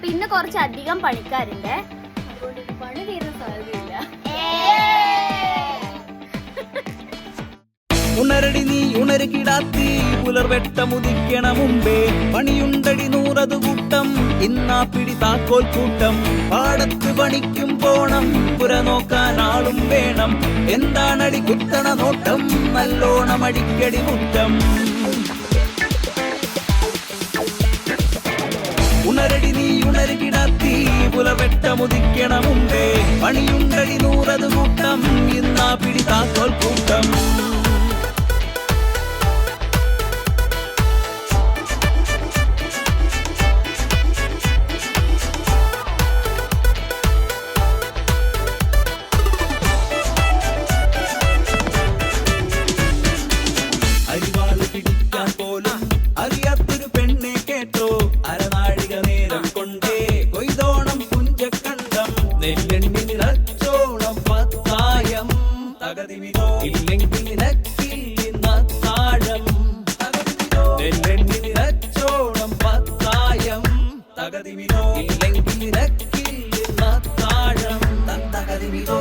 അപ്പൊ ഇന്ന് കുറച്ചധികം പണിക്കാരുണ്ട്, അതുകൊണ്ട് പണി തീരുന്ന സാധ്യതയില്ല. ഉണരടി നീ ഉണരുകിടാത്തി, പുലർവെട്ടമുദിക്കണ മുമ്പേ പണിയുണ്ടടി 100 കൂട്ടം, ഇന്നാ പിടി താക്കോൽ കൂട്ടം. പാടത്ത് പണിക്കും പോണം, പുര നോക്കാൻ ആളും വേണം. എന്താണടി കുത്തണ നോട്ടം, നല്ലോണം അടിക്കടി മുറ്റം. ഉണരടി നീ ഉണരുകിടാത്തി, പുലർവെട്ടമുദിക്കണ മുമ്പേ പണിയുണ്ടടി 100 കൂട്ടം, ഇന്നാ പിടി താക്കോൽ കൂട്ടം. അരിവാള് പിടിക്കാൻ പോലും അറിയാത്തൊരു പെണ്ണെ കേട്ടോ, അരനാഴിക നേരം കൊണ്ടേ കൊയ്തോണം പുഞ്ചക്കണ്ടം. നെല്ലെണ്ണി നിറച്ചോളം 10,000 തകതിമിതോ, ഇല്ലെങ്കിൽ നിനക്കിന്ന താഴം. നെല്ലെണ്ണി നിറച്ചോളം 10,000 തകതിമിതോ, ഇല്ലെങ്കിൽ നിനക്കിന്ന താഴം. തകതിമിതോ